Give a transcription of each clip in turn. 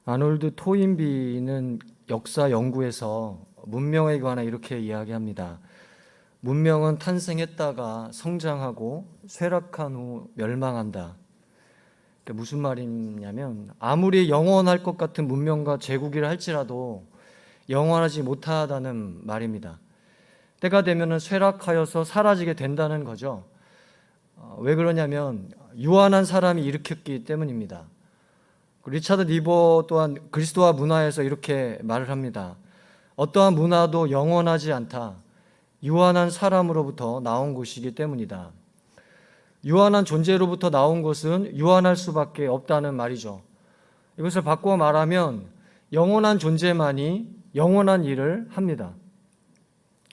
아놀드 토인비는 역사 연구에서 문명에 관해 이렇게 이야기합니다. 문명은 탄생했다가 성장하고 쇠락한 후 멸망한다. 무슨 말이냐면 아무리 영원할 것 같은 문명과 제국이라 할지라도 영원하지 못하다는 말입니다. 때가 되면 쇠락하여서 사라지게 된다는 거죠. 왜 그러냐면 유한한 사람이 일으켰기 때문입니다. 리차드 니버 또한 그리스도와 문화에서 이렇게 말을 합니다. 어떠한 문화도 영원하지 않다. 유한한 사람으로부터 나온 것이기 때문이다. 유한한 존재로부터 나온 것은 유한할 수밖에 없다는 말이죠. 이것을 바꿔 말하면 영원한 존재만이 영원한 일을 합니다.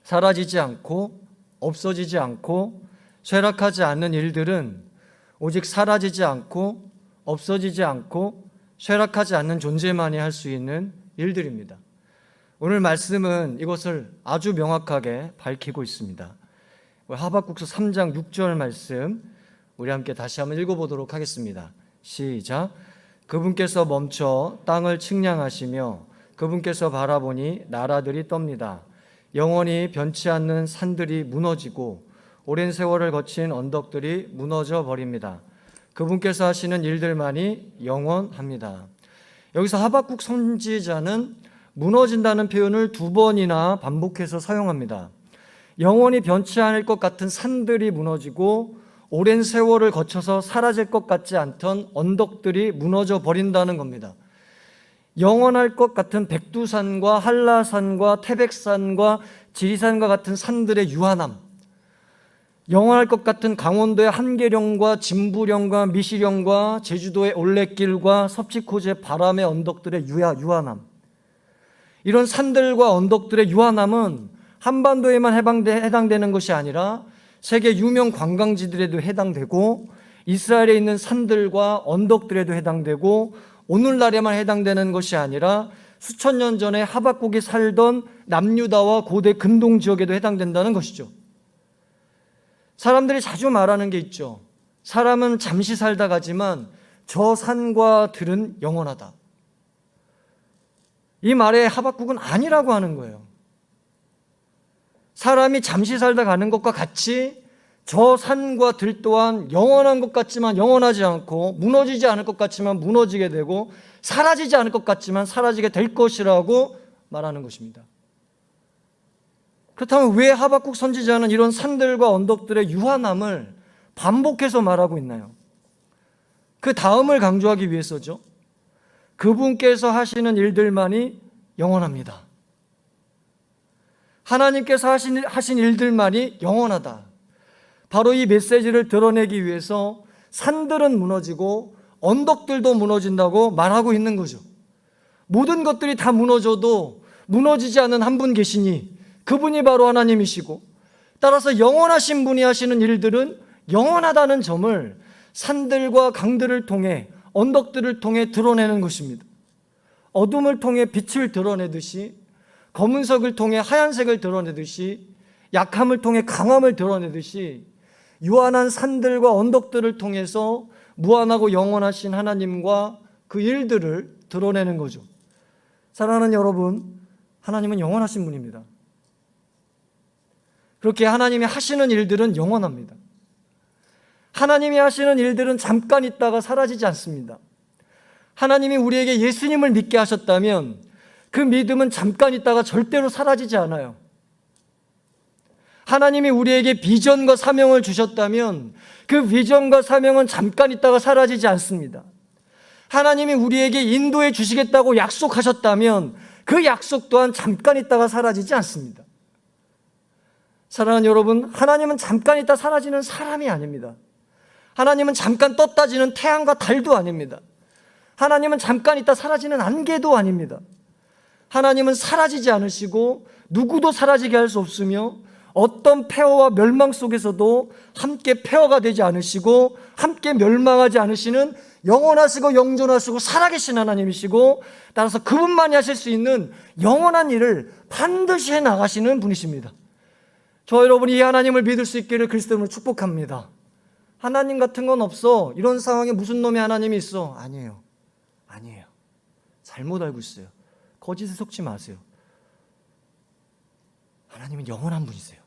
사라지지 않고 없어지지 않고 쇠락하지 않는 일들은 오직 사라지지 않고 없어지지 않고 쇠락하지 않는 존재만이 할 수 있는 일들입니다. 오늘 말씀은 이것을 아주 명확하게 밝히고 있습니다. 하박국서 3장 6절 말씀 우리 함께 다시 한번 읽어보도록 하겠습니다. 시작. 그분께서 멈춰 땅을 측량하시며 그분께서 바라보니 나라들이 떱니다. 영원히 변치 않는 산들이 무너지고 오랜 세월을 거친 언덕들이 무너져 버립니다. 그분께서 하시는 일들만이 영원합니다. 여기서 하박국 선지자는 무너진다는 표현을 2번이나 반복해서 사용합니다. 영원히 변치 않을 것 같은 산들이 무너지고 오랜 세월을 거쳐서 사라질 것 같지 않던 언덕들이 무너져 버린다는 겁니다. 영원할 것 같은 백두산과 한라산과 태백산과 지리산과 같은 산들의 유한함, 영원할 것 같은 강원도의 한계령과 진부령과 미시령과 제주도의 올레길과 섭지코지의 바람의 언덕들의 유한함, 이런 산들과 언덕들의 유한함은 한반도에만 해당되는 것이 아니라 세계 유명 관광지들에도 해당되고 이스라엘에 있는 산들과 언덕들에도 해당되고 오늘날에만 해당되는 것이 아니라 수천 년 전에 하박국이 살던 남유다와 고대 근동 지역에도 해당된다는 것이죠. 사람들이 자주 말하는 게 있죠. 사람은 잠시 살다 가지만 저 산과 들은 영원하다. 이 말에 하박국은 아니라고 하는 거예요. 사람이 잠시 살다 가는 것과 같이 저 산과 들 또한 영원한 것 같지만 영원하지 않고 무너지지 않을 것 같지만 무너지게 되고 사라지지 않을 것 같지만 사라지게 될 것이라고 말하는 것입니다. 그렇다면 왜 하박국 선지자는 이런 산들과 언덕들의 유한함을 반복해서 말하고 있나요? 그 다음을 강조하기 위해서죠. 그분께서 하시는 일들만이 영원합니다. 하나님께서 하신 일들만이 영원하다. 바로 이 메시지를 드러내기 위해서 산들은 무너지고 언덕들도 무너진다고 말하고 있는 거죠. 모든 것들이 다 무너져도 무너지지 않는 한 분 계시니 그분이 바로 하나님이시고 따라서 영원하신 분이 하시는 일들은 영원하다는 점을 산들과 강들을 통해 언덕들을 통해 드러내는 것입니다. 어둠을 통해 빛을 드러내듯이 검은색을 통해 하얀색을 드러내듯이 약함을 통해 강함을 드러내듯이 유한한 산들과 언덕들을 통해서 무한하고 영원하신 하나님과 그 일들을 드러내는 거죠. 사랑하는 여러분, 하나님은 영원하신 분입니다. 그렇게 하나님이 하시는 일들은 영원합니다. 하나님이 하시는 일들은 잠깐 있다가 사라지지 않습니다. 하나님이 우리에게 예수님을 믿게 하셨다면 그 믿음은 잠깐 있다가 절대로 사라지지 않아요. 하나님이 우리에게 비전과 사명을 주셨다면 그 비전과 사명은 잠깐 있다가 사라지지 않습니다. 하나님이 우리에게 인도해 주시겠다고 약속하셨다면 그 약속 또한 잠깐 있다가 사라지지 않습니다. 사랑하는 여러분, 하나님은 잠깐 있다 사라지는 사람이 아닙니다. 하나님은 잠깐 떴다 지는 태양과 달도 아닙니다. 하나님은 잠깐 있다 사라지는 안개도 아닙니다. 하나님은 사라지지 않으시고 누구도 사라지게 할 수 없으며 어떤 폐허와 멸망 속에서도 함께 폐허가 되지 않으시고 함께 멸망하지 않으시는 영원하시고 영존하시고 살아계신 하나님이시고 따라서 그분만이 하실 수 있는 영원한 일을 반드시 해나가시는 분이십니다. 저 여러분이 이 하나님을 믿을 수 있기를 그리스도로 축복합니다. 하나님 같은 건 없어. 이런 상황에 무슨 놈의 하나님이 있어? 아니에요. 잘못 알고 있어요. 거짓에 속지 마세요. 하나님은 영원한 분이세요.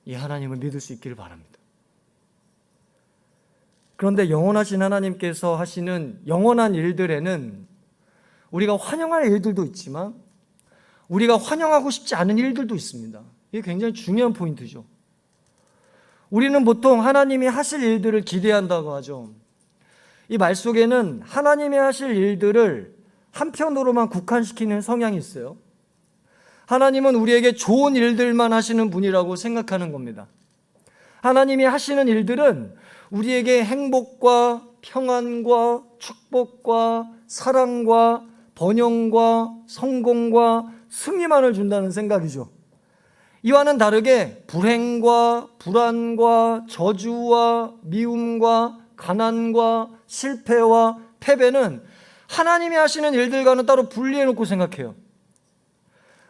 이 하나님을 믿을 수 있기를 바랍니다. 그런데 영원하신 하나님께서 하시는 영원한 일들에는 우리가 환영할 일들도 있지만 우리가 환영하고 싶지 않은 일들도 있습니다. 이게 굉장히 중요한 포인트죠. 우리는 보통 하나님이 하실 일들을 기대한다고 하죠. 이 말 속에는 하나님이 하실 일들을 한편으로만 국한시키는 성향이 있어요. 하나님은 우리에게 좋은 일들만 하시는 분이라고 생각하는 겁니다. 하나님이 하시는 일들은 우리에게 행복과 평안과 축복과 사랑과 번영과 성공과 승리만을 준다는 생각이죠. 이와는 다르게 불행과 불안과 저주와 미움과 가난과 실패와 패배는 하나님이 하시는 일들과는 따로 분리해놓고 생각해요.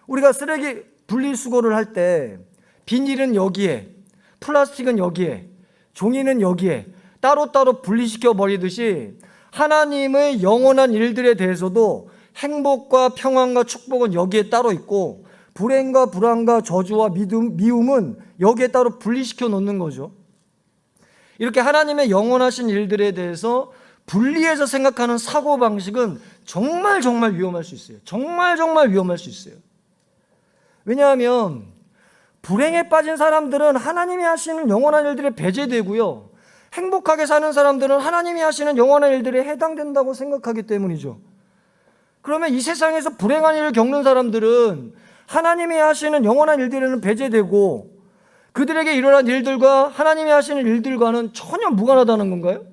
우리가 쓰레기 분리수거를 할 때 비닐은 여기에, 플라스틱은 여기에, 종이는 여기에 따로따로 분리시켜 버리듯이 하나님의 영원한 일들에 대해서도 행복과 평안과 축복은 여기에 따로 있고 불행과 불안과 저주와 미움은 여기에 따로 분리시켜 놓는 거죠. 이렇게 하나님의 영원하신 일들에 대해서 분리해서 생각하는 사고방식은 정말 위험할 수 있어요. 정말 위험할 수 있어요. 왜냐하면 불행에 빠진 사람들은 하나님이 하시는 영원한 일들에 배제되고요, 행복하게 사는 사람들은 하나님이 하시는 영원한 일들에 해당된다고 생각하기 때문이죠. 그러면 이 세상에서 불행한 일을 겪는 사람들은 하나님이 하시는 영원한 일들에는 배제되고 그들에게 일어난 일들과 하나님이 하시는 일들과는 전혀 무관하다는 건가요?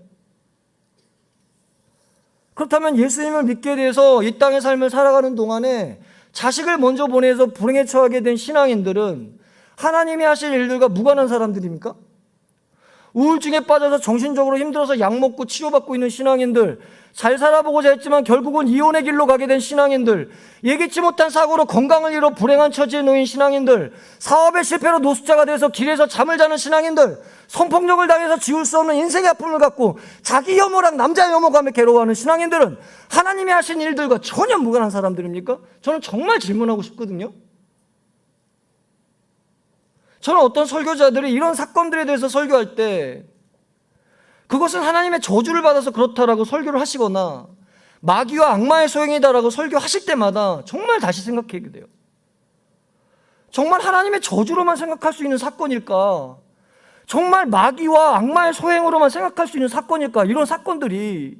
그렇다면 예수님을 믿게 돼서 이 땅의 삶을 살아가는 동안에 자식을 먼저 보내서 불행에 처하게 된 신앙인들은 하나님이 하실 일들과 무관한 사람들입니까? 우울증에 빠져서 정신적으로 힘들어서 약 먹고 치료받고 있는 신앙인들, 잘 살아보고자 했지만 결국은 이혼의 길로 가게 된 신앙인들, 예기치 못한 사고로 건강을 잃어 불행한 처지에 놓인 신앙인들, 사업의 실패로 노숙자가 돼서 길에서 잠을 자는 신앙인들, 성폭력을 당해서 지울 수 없는 인생의 아픔을 갖고 자기 혐오랑 남자의 혐오감에 괴로워하는 신앙인들은 하나님이 하신 일들과 전혀 무관한 사람들입니까? 저는 정말 질문하고 싶거든요. 저는 어떤 설교자들이 이런 사건들에 대해서 설교할 때 그것은 하나님의 저주를 받아서 그렇다라고 설교를 하시거나 마귀와 악마의 소행이다라고 설교하실 때마다 정말 다시 생각하게 돼요. 정말 하나님의 저주로만 생각할 수 있는 사건일까? 정말 마귀와 악마의 소행으로만 생각할 수 있는 사건일까? 이런 사건들이,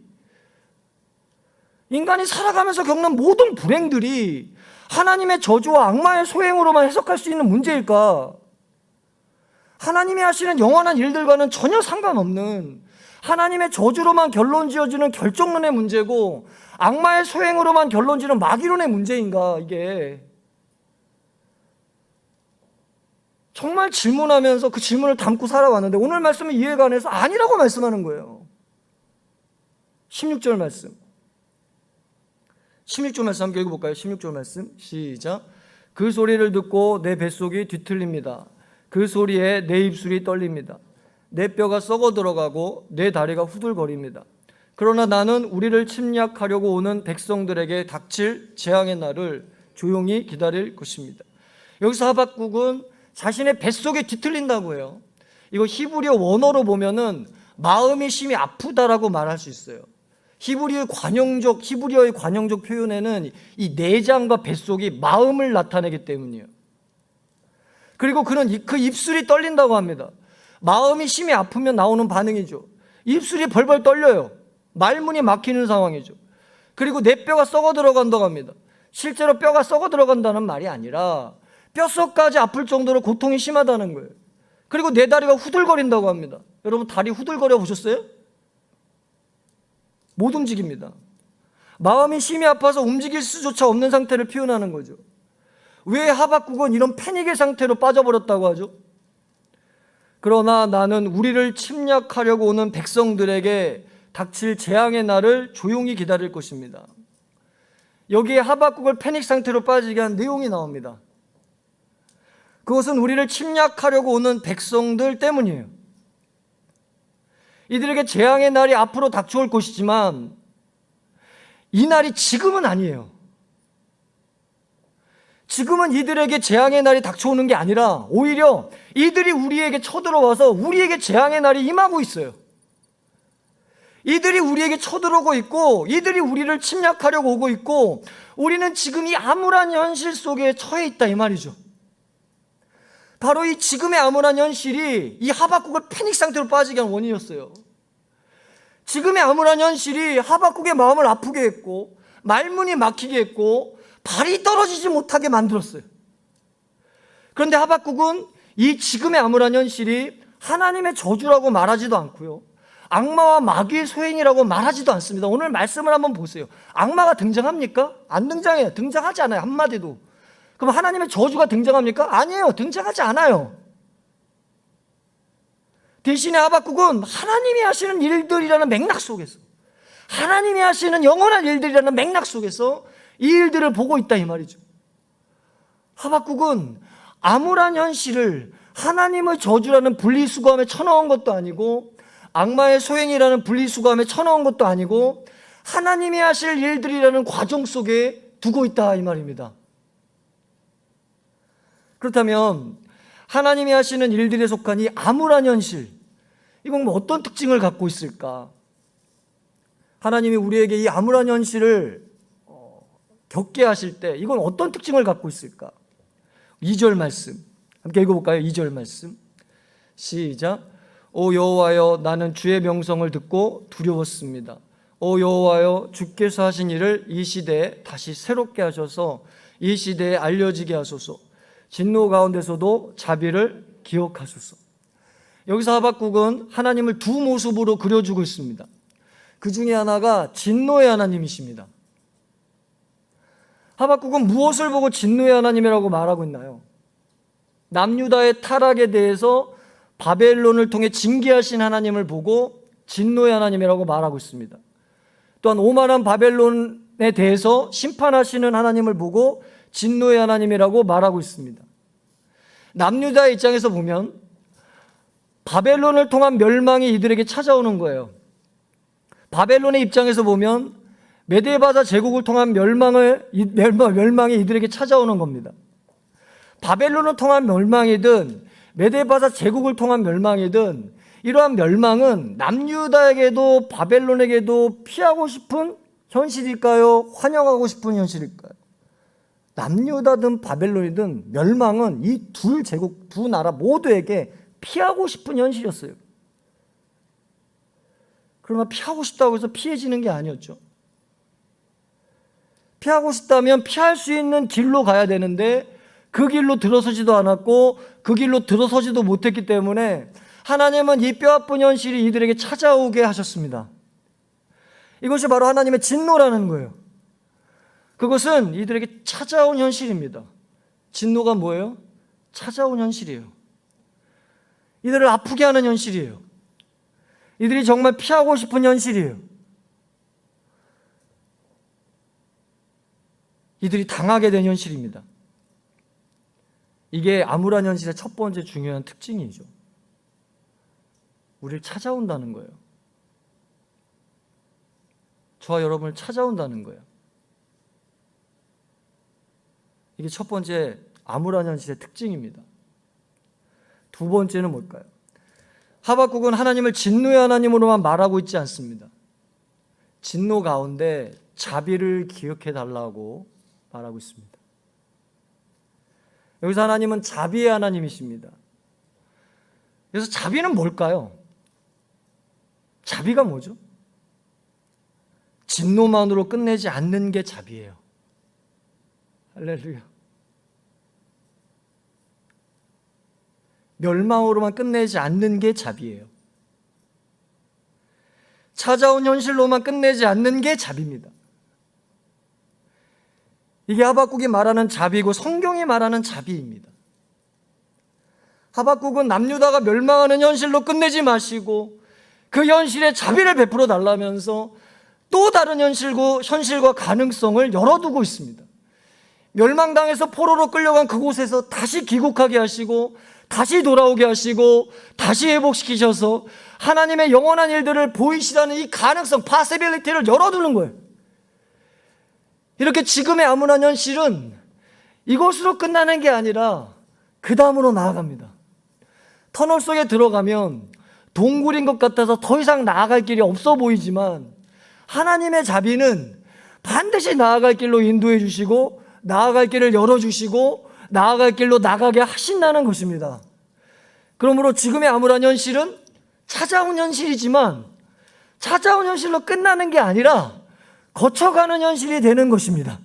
인간이 살아가면서 겪는 모든 불행들이 하나님의 저주와 악마의 소행으로만 해석할 수 있는 문제일까? 하나님이 하시는 영원한 일들과는 전혀 상관없는 하나님의 저주로만 결론 지어지는 결정론의 문제고 악마의 소행으로만 결론 지는 마귀론의 문제인가? 이게 정말 질문하면서 그 질문을 담고 살아왔는데 오늘 말씀은 이해가 안 해서 아니라고 말씀하는 거예요. 16절 말씀, 16절 말씀 함께 읽어볼까요? 16절 말씀 시작. 그 소리를 듣고 내 뱃속이 뒤틀립니다. 그 소리에 내 입술이 떨립니다. 내 뼈가 썩어 들어가고 내 다리가 후들거립니다. 그러나 나는 우리를 침략하려고 오는 백성들에게 닥칠 재앙의 날을 조용히 기다릴 것입니다. 여기서 하박국은 자신의 뱃속이 뒤틀린다고 해요. 이거 히브리어 원어로 보면은 마음이 심히 아프다라고 말할 수 있어요. 히브리어의 관용적 표현에는 이 내장과 뱃속이 마음을 나타내기 때문이에요. 그리고 그는 그 입술이 떨린다고 합니다. 마음이 심히 아프면 나오는 반응이죠. 입술이 벌벌 떨려요. 말문이 막히는 상황이죠. 그리고 내 뼈가 썩어 들어간다고 합니다. 실제로 뼈가 썩어 들어간다는 말이 아니라 뼛속까지 아플 정도로 고통이 심하다는 거예요. 그리고 내 다리가 후들거린다고 합니다. 여러분 다리 후들거려 보셨어요? 못 움직입니다. 마음이 심히 아파서 움직일 수조차 없는 상태를 표현하는 거죠. 왜 하박국은 이런 패닉의 상태로 빠져버렸다고 하죠? 그러나 나는 우리를 침략하려고 오는 백성들에게 닥칠 재앙의 날을 조용히 기다릴 것입니다. 여기에 하박국을 패닉 상태로 빠지게 한 내용이 나옵니다. 그것은 우리를 침략하려고 오는 백성들 때문이에요. 이들에게 재앙의 날이 앞으로 닥쳐올 것이지만 이 날이 지금은 아니에요. 지금은 이들에게 재앙의 날이 닥쳐오는 게 아니라 오히려 이들이 우리에게 쳐들어와서 우리에게 재앙의 날이 임하고 있어요. 이들이 우리에게 쳐들어오고 있고 이들이 우리를 침략하려고 오고 있고 우리는 지금 이 암울한 현실 속에 처해 있다 이 말이죠. 바로 이 지금의 암울한 현실이 이 하박국을 패닉 상태로 빠지게 한 원인이었어요. 지금의 암울한 현실이 하박국의 마음을 아프게 했고 말문이 막히게 했고 발이 떨어지지 못하게 만들었어요. 그런데 하박국은 이 지금의 암울한 현실이 하나님의 저주라고 말하지도 않고요, 악마와 마귀의 소행이라고 말하지도 않습니다. 오늘 말씀을 한번 보세요. 악마가 등장합니까? 안 등장해요. 등장하지 않아요. 한마디도. 그럼 하나님의 저주가 등장합니까? 아니에요. 등장하지 않아요. 대신에 하박국은 하나님이 하시는 일들이라는 맥락 속에서, 하나님이 하시는 영원한 일들이라는 맥락 속에서 이 일들을 보고 있다 이 말이죠. 하박국은 암울한 현실을 하나님의 저주라는 분리수거함에 쳐넣은 것도 아니고 악마의 소행이라는 분리수거함에 쳐넣은 것도 아니고 하나님이 하실 일들이라는 과정 속에 두고 있다 이 말입니다. 그렇다면 하나님이 하시는 일들에 속한 이 암울한 현실, 이건 뭐 어떤 특징을 갖고 있을까? 하나님이 우리에게 이 암울한 현실을 겪게 하실 때 이건 어떤 특징을 갖고 있을까? 2절 말씀 함께 읽어볼까요? 2절 말씀 시작. 오 여호와여, 나는 주의 명성을 듣고 두려웠습니다. 오 여호와여, 주께서 하신 일을 이 시대에 다시 새롭게 하셔서 이 시대에 알려지게 하소서. 진노 가운데서도 자비를 기억하소서. 여기서 하박국은 하나님을 두 모습으로 그려주고 있습니다. 그 중에 하나가 진노의 하나님이십니다. 하박국은 무엇을 보고 진노의 하나님이라고 말하고 있나요? 남유다의 타락에 대해서 바벨론을 통해 징계하신 하나님을 보고 진노의 하나님이라고 말하고 있습니다. 또한 오만한 바벨론에 대해서 심판하시는 하나님을 보고 진노의 하나님이라고 말하고 있습니다. 남유다의 입장에서 보면 바벨론을 통한 멸망이 이들에게 찾아오는 거예요. 바벨론의 입장에서 보면 메데바자 제국을 통한 멸망이 이들에게 찾아오는 겁니다. 바벨론을 통한 멸망이든 메데바자 제국을 통한 멸망이든 이러한 멸망은 남유다에게도 바벨론에게도 피하고 싶은 현실일까요? 환영하고 싶은 현실일까요? 남유다든 바벨론이든 멸망은 이 둘 제국, 두 나라 모두에게 피하고 싶은 현실이었어요. 그러나 피하고 싶다고 해서 피해지는 게 아니었죠. 피하고 싶다면 피할 수 있는 길로 가야 되는데 그 길로 들어서지도 않았고 그 길로 들어서지도 못했기 때문에 하나님은 이 뼈아픈 현실이 이들에게 찾아오게 하셨습니다. 이것이 바로 하나님의 진노라는 거예요. 그것은 이들에게 찾아온 현실입니다. 진노가 뭐예요? 찾아온 현실이에요. 이들을 아프게 하는 현실이에요. 이들이 정말 피하고 싶은 현실이에요. 이들이 당하게 된 현실입니다. 이게 암울한 현실의 첫 번째 중요한 특징이죠. 우리를 찾아온다는 거예요. 저와 여러분을 찾아온다는 거예요. 이게 첫 번째 암울한 현실의 특징입니다. 두 번째는 뭘까요? 하박국은 하나님을 진노의 하나님으로만 말하고 있지 않습니다. 진노 가운데 자비를 기억해 달라고 말하고 있습니다. 여기서 하나님은 자비의 하나님이십니다. 그래서 자비는 뭘까요? 자비가 뭐죠? 진노만으로 끝내지 않는 게 자비예요. 할렐루야. 멸망으로만 끝내지 않는 게 자비예요. 찾아온 현실로만 끝내지 않는 게 자비입니다. 이게 하박국이 말하는 자비고 성경이 말하는 자비입니다. 하박국은 남유다가 멸망하는 현실로 끝내지 마시고 그 현실에 자비를 베풀어 달라면서 또 다른 현실과 가능성을 열어두고 있습니다. 멸망당해서 포로로 끌려간 그곳에서 다시 귀국하게 하시고 다시 돌아오게 하시고 다시 회복시키셔서 하나님의 영원한 일들을 보이시라는 이 가능성, 파시빌리티를 열어두는 거예요. 이렇게 지금의 암울한 현실은 이것으로 끝나는 게 아니라 그 다음으로 나아갑니다. 터널 속에 들어가면 동굴인 것 같아서 더 이상 나아갈 길이 없어 보이지만 하나님의 자비는 반드시 나아갈 길로 인도해 주시고 나아갈 길을 열어주시고 나아갈 길로 나가게 하신다는 것입니다. 그러므로 지금의 암울한 현실은 찾아온 현실이지만 찾아온 현실로 끝나는 게 아니라 거쳐가는 현실이 되는 것입니다.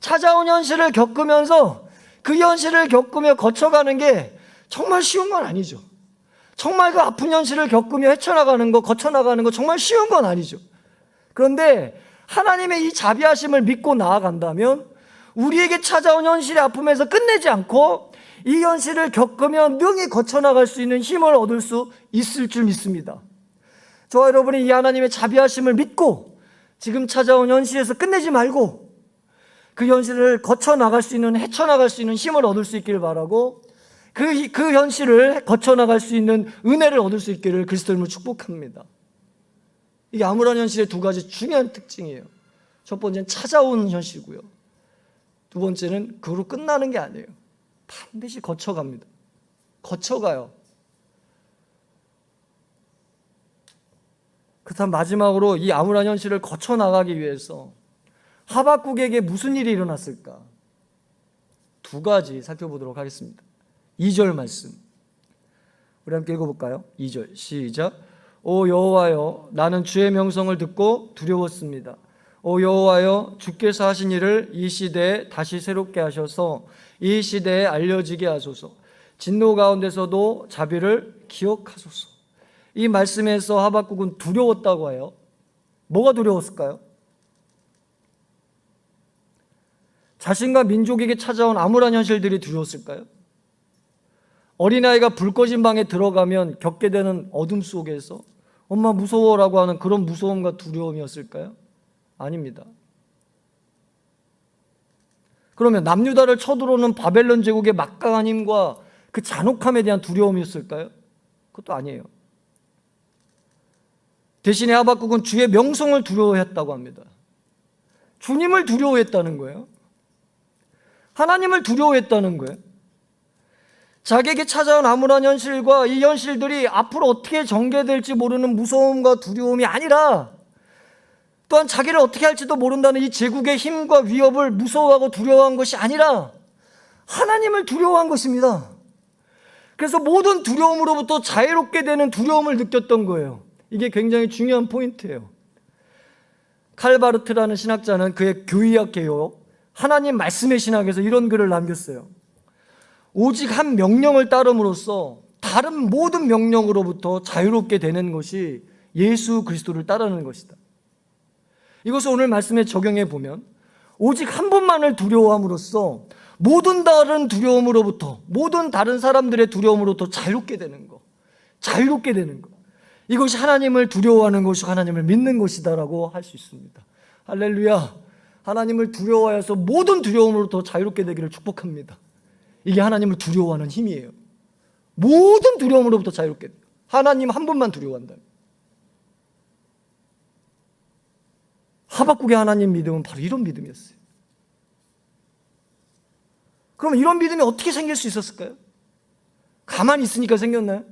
찾아온 현실을 겪으면서 그 현실을 겪으며 거쳐가는 게 정말 쉬운 건 아니죠. 정말 그 아픈 현실을 겪으며 헤쳐나가는 거, 거쳐나가는 거 정말 쉬운 건 아니죠. 그런데 하나님의 이 자비하심을 믿고 나아간다면 우리에게 찾아온 현실의 아픔에서 끝내지 않고 이 현실을 겪으며 능히 거쳐나갈 수 있는 힘을 얻을 수 있을 줄 믿습니다. 저와 여러분이 이 하나님의 자비하심을 믿고 지금 찾아온 현실에서 끝내지 말고 그 현실을 거쳐나갈 수 있는, 헤쳐나갈 수 있는 힘을 얻을 수 있기를 바라고 그 현실을 거쳐나갈 수 있는 은혜를 얻을 수 있기를 그리스도 이름으로 축복합니다. 이게 암울한 현실의 두 가지 중요한 특징이에요. 첫 번째는 찾아오는 현실이고요. 두 번째는 그로 끝나는 게 아니에요. 반드시 거쳐갑니다. 거쳐가요. 그렇다면 마지막으로 이 암울한 현실을 거쳐나가기 위해서 하박국에게 무슨 일이 일어났을까? 두 가지 살펴보도록 하겠습니다. 2절 말씀 우리 함께 읽어볼까요? 2절 시작. 오 여호와여, 나는 주의 명성을 듣고 두려웠습니다. 오 여호와여, 주께서 하신 일을 이 시대에 다시 새롭게 하셔서 이 시대에 알려지게 하소서. 진노 가운데서도 자비를 기억하소서. 이 말씀에서 하박국은 두려웠다고 해요. 뭐가 두려웠을까요? 자신과 민족에게 찾아온 암울한 현실들이 두려웠을까요? 어린아이가 불 꺼진 방에 들어가면 겪게 되는 어둠 속에서 엄마 무서워라고 하는 그런 무서움과 두려움이었을까요? 아닙니다. 그러면 남유다를 쳐들어오는 바벨론 제국의 막강한 힘과 그 잔혹함에 대한 두려움이었을까요? 그것도 아니에요. 대신에 하박국은 주의 명성을 두려워했다고 합니다. 주님을 두려워했다는 거예요. 하나님을 두려워했다는 거예요. 자기에게 찾아온 암울한 현실과 이 현실들이 앞으로 어떻게 전개될지 모르는 무서움과 두려움이 아니라 또한 자기를 어떻게 할지도 모른다는 이 제국의 힘과 위협을 무서워하고 두려워한 것이 아니라 하나님을 두려워한 것입니다. 그래서 모든 두려움으로부터 자유롭게 되는 두려움을 느꼈던 거예요. 이게 굉장히 중요한 포인트예요. 칼바르트라는 신학자는 그의 교의학 개요 하나님 말씀의 신학에서 이런 글을 남겼어요. 오직 한 명령을 따름으로써 다른 모든 명령으로부터 자유롭게 되는 것이 예수 그리스도를 따르는 것이다. 이것을 오늘 말씀에 적용해 보면 오직 한 분만을 두려워함으로써 모든 다른 두려움으로부터, 모든 다른 사람들의 두려움으로부터 자유롭게 되는 것, 자유롭게 되는 것, 이것이 하나님을 두려워하는 것이고 하나님을 믿는 것이다라고 할 수 있습니다. 할렐루야. 하나님을 두려워해서 모든 두려움으로부터 자유롭게 되기를 축복합니다. 이게 하나님을 두려워하는 힘이에요. 모든 두려움으로부터 자유롭게 돼요. 하나님 한 분만 두려워한다. 하박국의 하나님 믿음은 바로 이런 믿음이었어요. 그럼 이런 믿음이 어떻게 생길 수 있었을까요? 가만히 있으니까 생겼나요?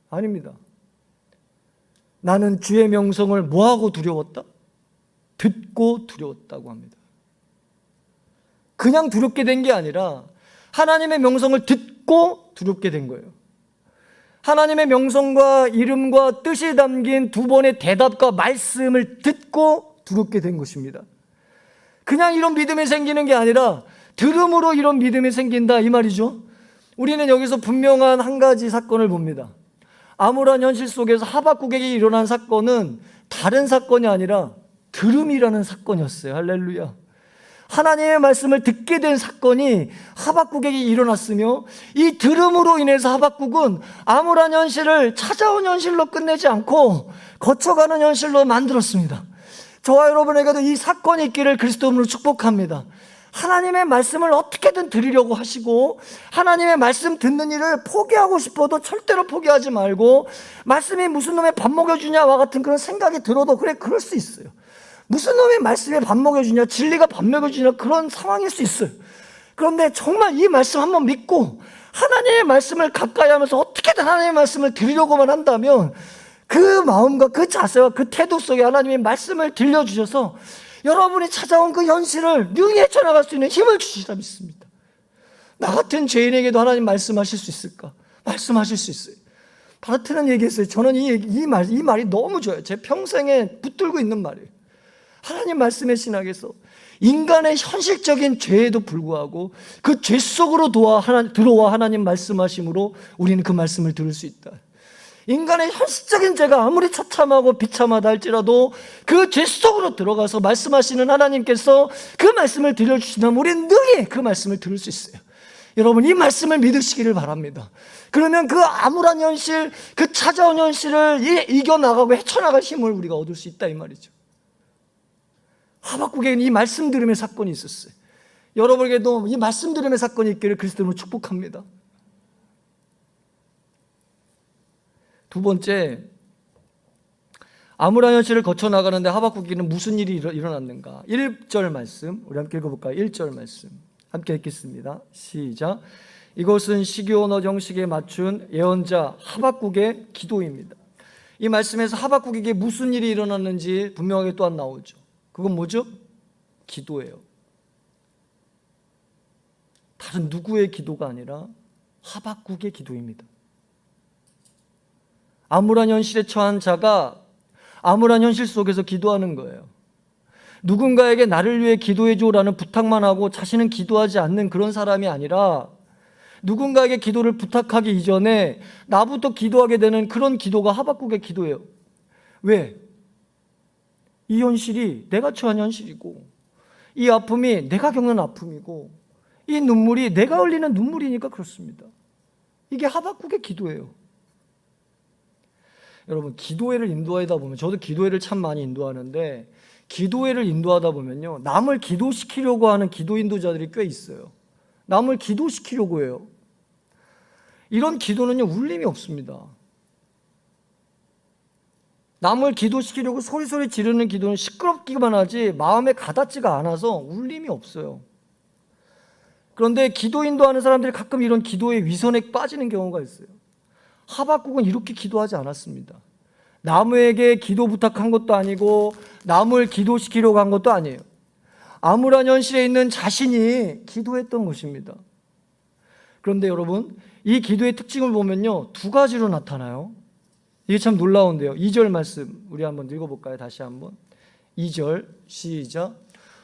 아닙니다. 나는 주의 명성을 뭐하고 두려웠다? 듣고 두려웠다고 합니다. 그냥 두렵게 된 게 아니라 하나님의 명성을 듣고 두렵게 된 거예요. 하나님의 명성과 이름과 뜻이 담긴 두 번의 대답과 말씀을 듣고 두렵게 된 것입니다. 그냥 이런 믿음이 생기는 게 아니라 들음으로 이런 믿음이 생긴다 이 말이죠. 우리는 여기서 분명한 한 가지 사건을 봅니다. 암울한 현실 속에서 하박국에게 일어난 사건은 다른 사건이 아니라 들음이라는 사건이었어요. 할렐루야. 하나님의 말씀을 듣게 된 사건이 하박국에게 일어났으며 이 들음으로 인해서 하박국은 암울한 현실을 찾아온 현실로 끝내지 않고 거쳐가는 현실로 만들었습니다. 저와 여러분에게도 이 사건이 있기를 그리스도 이름으로 축복합니다. 하나님의 말씀을 어떻게든 드리려고 하시고, 하나님의 말씀 듣는 일을 포기하고 싶어도 절대로 포기하지 말고, 말씀이 무슨 놈의 밥 먹여주냐와 같은 그런 생각이 들어도 그래, 그럴 수 있어요. 무슨 놈의 말씀에 밥 먹여주냐, 진리가 밥 먹여주냐, 그런 상황일 수 있어요. 그런데 정말 이 말씀 한번 믿고 하나님의 말씀을 가까이 하면서 어떻게든 하나님의 말씀을 드리려고만 한다면, 그 마음과 그 자세와 그 태도 속에 하나님의 말씀을 들려주셔서 여러분이 찾아온 그 현실을 능히 헤쳐나갈 수 있는 힘을 주시라 믿습니다. 나 같은 죄인에게도 하나님 말씀하실 수 있을까? 말씀하실 수 있어요. 바르트는 얘기했어요. 저는 이 말이 너무 좋아요. 제 평생에 붙들고 있는 말이에요. 하나님 말씀의 신학에서 인간의 현실적인 죄에도 불구하고 그 죄 속으로 들어와 하나님 말씀하심으로 우리는 그 말씀을 들을 수 있다. 인간의 현실적인 죄가 아무리 처참하고 비참하다 할지라도 그 죄 속으로 들어가서 말씀하시는 하나님께서 그 말씀을 들려주시면 우리는 능히 그 말씀을 들을 수 있어요. 여러분, 이 말씀을 믿으시기를 바랍니다. 그러면 그 암울한 현실, 그 찾아온 현실을 이겨나가고 헤쳐나갈 힘을 우리가 얻을 수 있다 이 말이죠. 하박국에는 이 말씀 들음의 사건이 있었어요. 여러분에게도 이 말씀 들음의 사건이 있기를 그리스도로 축복합니다. 두 번째, 암울한 현실을 거쳐나가는데 하박국에는 무슨 일이 일어났는가? 1절 말씀, 우리 함께 읽어볼까요? 1절 말씀 함께 읽겠습니다. 시작. 이것은 시기온어 정식에 맞춘 예언자 하박국의 기도입니다. 이 말씀에서 하박국에게 무슨 일이 일어났는지 분명하게 또한 나오죠. 그건 뭐죠? 기도예요. 다른 누구의 기도가 아니라 하박국의 기도입니다. 암울한 현실에 처한 자가 암울한 현실 속에서 기도하는 거예요. 누군가에게 나를 위해 기도해줘라는 부탁만 하고 자신은 기도하지 않는 그런 사람이 아니라 누군가에게 기도를 부탁하기 이전에 나부터 기도하게 되는 그런 기도가 하박국의 기도예요. 왜? 이 현실이 내가 처한 현실이고, 이 아픔이 내가 겪는 아픔이고, 이 눈물이 내가 흘리는 눈물이니까 그렇습니다. 이게 하박국의 기도예요. 여러분, 기도회를 인도하다 보면, 저도 기도회를 참 많이 인도하는데, 기도회를 인도하다 보면요, 남을 기도시키려고 하는 기도 인도자들이 꽤 있어요. 남을 기도시키려고 해요. 이런 기도는요, 울림이 없습니다. 남을 기도시키려고 소리소리 지르는 기도는 시끄럽기만 하지 마음에 가닿지가 않아서 울림이 없어요. 그런데 기도 인도하는 사람들이 가끔 이런 기도의 위선에 빠지는 경우가 있어요. 하박국은 이렇게 기도하지 않았습니다. 남에게 기도 부탁한 것도 아니고 남을 기도시키려고 한 것도 아니에요. 암울한 현실에 있는 자신이 기도했던 것입니다. 그런데 여러분, 이 기도의 특징을 보면요, 두 가지로 나타나요. 이게 참 놀라운데요. 2절 말씀 우리 한번 읽어볼까요? 다시 한번. 2절 시작.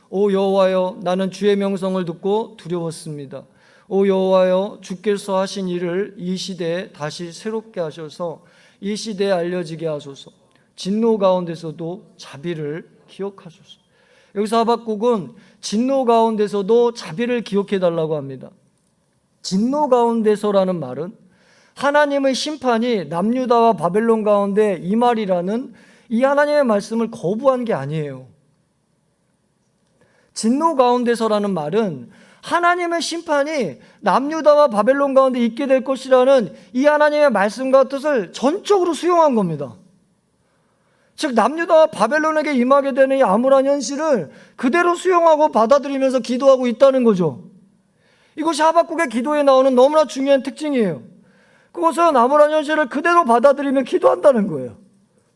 오 여호와여, 나는 주의 명성을 듣고 두려웠습니다. 오 여호와여, 주께서 하신 일을 이 시대에 다시 새롭게 하셔서 이 시대에 알려지게 하소서. 진노 가운데서도 자비를 기억하소서. 여기서 하박국은 진노 가운데서도 자비를 기억해달라고 합니다. 진노 가운데서라는 말은 하나님의 심판이 남유다와 바벨론 가운데 임하리라는 이 하나님의 말씀을 거부한 게 아니에요. 진노 가운데서라는 말은 하나님의 심판이 남유다와 바벨론 가운데 있게 될 것이라는 이 하나님의 말씀과 뜻을 전적으로 수용한 겁니다. 즉 남유다와 바벨론에게 임하게 되는 이 암울한 현실을 그대로 수용하고 받아들이면서 기도하고 있다는 거죠. 이것이 하박국의 기도에 나오는 너무나 중요한 특징이에요. 그것은 암울한 현실을 그대로 받아들이며 기도한다는 거예요.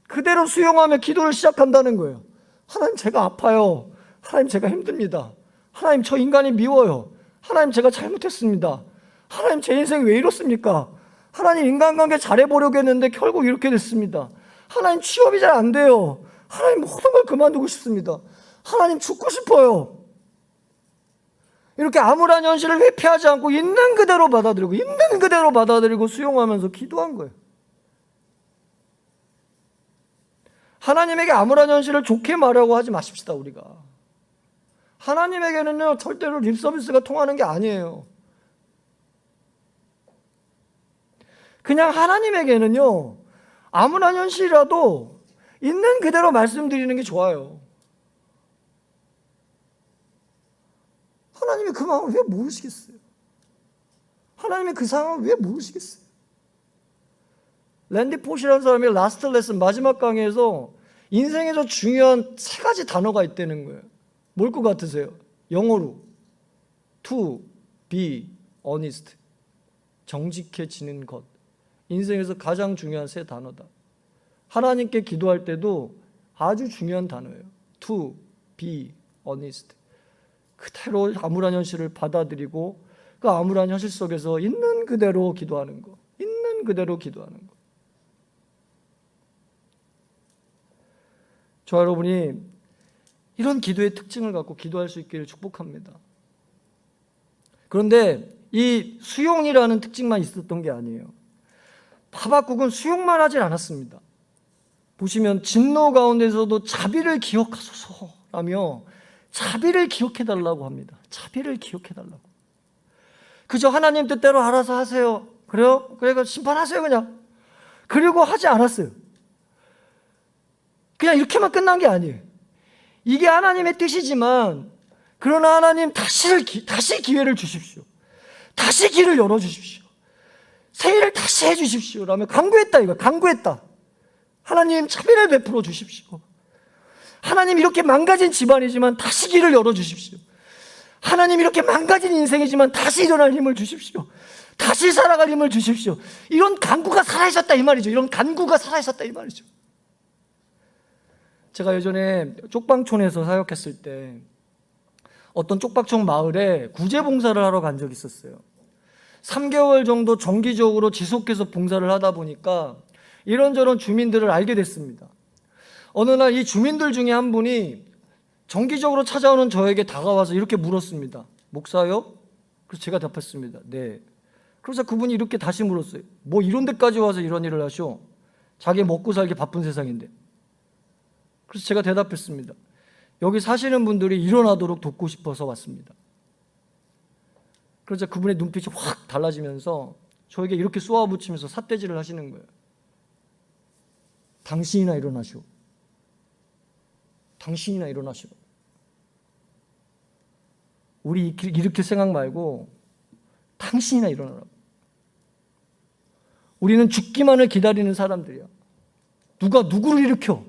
그대로 수용하며 기도를 시작한다는 거예요. 하나님, 제가 아파요. 하나님, 제가 힘듭니다. 하나님, 저 인간이 미워요. 하나님, 제가 잘못했습니다. 하나님, 제 인생 왜 이렇습니까? 하나님, 인간관계 잘해보려고 했는데 결국 이렇게 됐습니다. 하나님, 취업이 잘 안 돼요. 하나님, 모든 걸 그만두고 싶습니다. 하나님, 죽고 싶어요. 이렇게 암울한 현실을 회피하지 않고 있는 그대로 받아들이고 수용하면서 기도한 거예요. 하나님에게 암울한 현실을 좋게 말하고 하지 마십시다. 우리가 하나님에게는요, 절대로 립서비스가 통하는 게 아니에요. 그냥 하나님에게는요, 암울한 현실이라도 있는 그대로 말씀드리는 게 좋아요. 하나님이 그 마음을 왜 모르시겠어요? 하나님이 그 상황을 왜 모르시겠어요? 랜디 포시라는 사람이 라스트 레슨 마지막 강의에서 인생에서 중요한 3가지 단어가 있다는 거예요. 뭘 것 같으세요? 영어로 to be honest, 정직해지는 것. 인생에서 가장 중요한 3 단어다. 하나님께 기도할 때도 아주 중요한 단어예요. to be honest. 그대로 암울한 현실을 받아들이고 그 암울한 현실 속에서 있는 그대로 기도하는 거. 있는 그대로 기도하는 거. 저와 여러분이 이런 기도의 특징을 갖고 기도할 수 있기를 축복합니다. 그런데 이 수용이라는 특징만 있었던 게 아니에요. 하박국은 수용만 하진 않았습니다. 보시면 진노 가운데서도 자비를 기억하소서라며 자비를 기억해달라고 합니다. 자비를 기억해달라고. 그저 하나님 뜻대로 알아서 하세요. 그래요? 그러니까 심판하세요 그냥. 그리고 하지 않았어요. 그냥 이렇게만 끝난 게 아니에요. 이게 하나님의 뜻이지만 그러나 하나님 다시 기회를 주십시오. 다시 길을 열어주십시오. 새 일을 다시 해주십시오 라며 간구했다 이거. 간구했다. 하나님 자비를 베풀어 주십시오. 하나님 이렇게 망가진 집안이지만 다시 길을 열어주십시오. 하나님 이렇게 망가진 인생이지만 다시 일어날 힘을 주십시오. 다시 살아갈 힘을 주십시오. 이런 간구가 살아있었다 이 말이죠. 이런 간구가 살아있었다 이 말이죠. 제가 예전에 쪽방촌에서 사역했을 때 어떤 쪽방촌 마을에 구제봉사를 하러 간 적이 있었어요. 3개월 정도 정기적으로 지속해서 봉사를 하다 보니까 이런저런 주민들을 알게 됐습니다. 어느 날 이 주민들 중에 한 분이 정기적으로 찾아오는 저에게 다가와서 이렇게 물었습니다. 목사요? 그래서 제가 답했습니다. 네. 그래서 그분이 이렇게 다시 물었어요. 뭐 이런 데까지 와서 이런 일을 하셔? 자기 먹고 살기 바쁜 세상인데. 그래서 제가 대답했습니다. 여기 사시는 분들이 일어나도록 돕고 싶어서 왔습니다. 그러자 그분의 눈빛이 확 달라지면서 저에게 이렇게 쏘아붙이면서 삿대질을 하시는 거예요. 당신이나 일어나시오. 당신이나 일어나시오. 우리 이렇게 생각 말고 당신이나 일어나라. 우리는 죽기만을 기다리는 사람들이야. 누가 누구를 일으켜?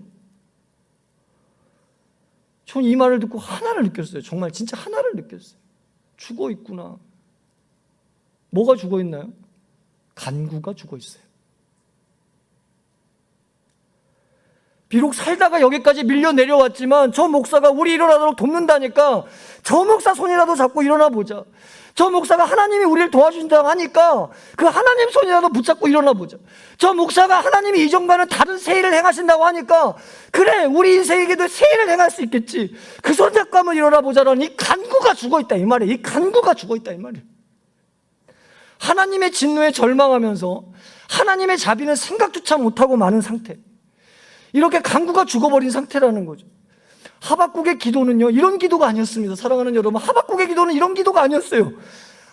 전 이 말을 듣고 하나를 느꼈어요. 정말 진짜 하나를 느꼈어요. 죽어 있구나. 뭐가 죽어 있나요? 간구가 죽어 있어요. 비록 살다가 여기까지 밀려 내려왔지만 저 목사가 우리 일어나도록 돕는다니까 저 목사 손이라도 잡고 일어나 보자. 저 목사가 하나님이 우리를 도와준다고 하니까 그 하나님 손이라도 붙잡고 일어나 보자. 저 목사가 하나님이 이전과는 다른 새 일을 행하신다고 하니까 그래 우리 인생에게도 새 일을 행할 수 있겠지. 그 손 잡고 한번 일어나 보자라는 이 간구가 죽어있다 이 말이에요. 이 간구가 죽어있다 이 말이에요. 하나님의 진노에 절망하면서 하나님의 자비는 생각조차 못하고 마는 상태. 이렇게 간구가 죽어버린 상태라는 거죠. 하박국의 기도는요 이런 기도가 아니었습니다. 사랑하는 여러분, 하박국의 기도는 이런 기도가 아니었어요.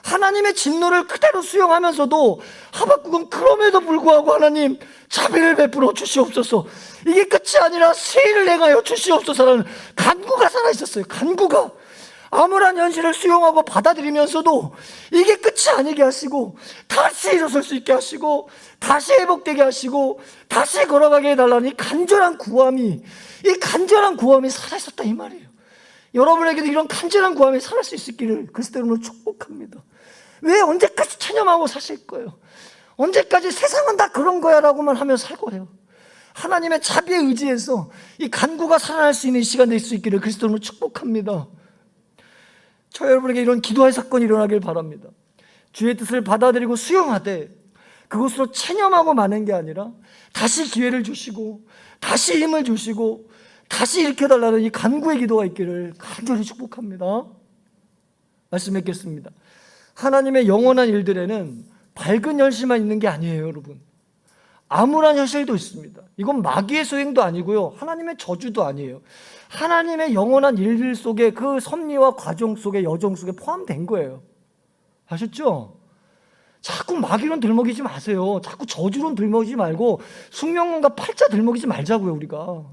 하나님의 진노를 그대로 수용하면서도 하박국은 그럼에도 불구하고 하나님 자비를 베풀어 주시옵소서, 이게 끝이 아니라 새 일을 행하여 주시옵소서라는 간구가 살아있었어요. 간구가 암울한 현실을 수용하고 받아들이면서도 이게 끝이 아니게 하시고 다시 일어설 수 있게 하시고 다시 회복되게 하시고 다시 걸어가게 해달라는 이 간절한 구함이 살아있었다 이 말이에요. 여러분에게도 이런 간절한 구함이 살아 수 있기를 그리스도 이름으로 축복합니다. 왜 언제까지 체념하고 사실 거예요? 언제까지 세상은 다 그런 거야 라고만 하며 살 거예요? 하나님의 자비에 의지해서 이 간구가 살아날 수 있는 시간 될 수 있기를 그리스도 이름으로 축복합니다. 저 여러분에게 이런 기도의 사건이 일어나길 바랍니다. 주의 뜻을 받아들이고 수용하되 그것으로 체념하고 마는 게 아니라 다시 기회를 주시고 다시 힘을 주시고 다시 일으켜달라는 이 간구의 기도가 있기를 간절히 축복합니다. 말씀드리겠습니다. 하나님의 영원한 일들에는 밝은 현실만 있는 게 아니에요, 여러분. 암울한 현실도 있습니다. 이건 마귀의 소행도 아니고요, 하나님의 저주도 아니에요. 하나님의 영원한 일들 속에 그 섭리와 과정 속에 여정 속에 포함된 거예요. 아셨죠? 자꾸 마귀론 들먹이지 마세요. 자꾸 저주론 들먹이지 말고 숙명론과 팔자 들먹이지 말자고요. 우리가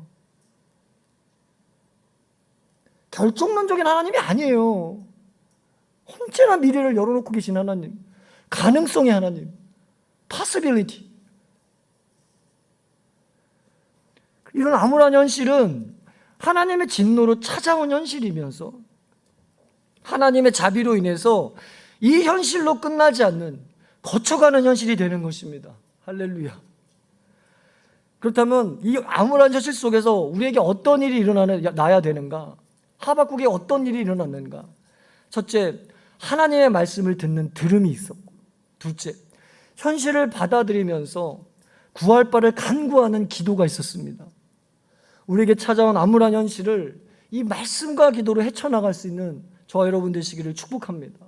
결정론적인 하나님이 아니에요. 언제나 미래를 열어놓고 계신 하나님, 가능성의 하나님, possibility. 이런 암울한 현실은 하나님의 진노로 찾아온 현실이면서 하나님의 자비로 인해서 이 현실로 끝나지 않는 거쳐가는 현실이 되는 것입니다. 할렐루야. 그렇다면 이 암울한 현실 속에서 우리에게 어떤 일이 일어나야 되는가? 하박국에 어떤 일이 일어났는가? 첫째, 하나님의 말씀을 듣는 들음이 있었고, 둘째, 현실을 받아들이면서 구할 바를 간구하는 기도가 있었습니다. 우리에게 찾아온 암울한 현실을 이 말씀과 기도로 헤쳐나갈 수 있는 저와 여러분 되시기를 축복합니다.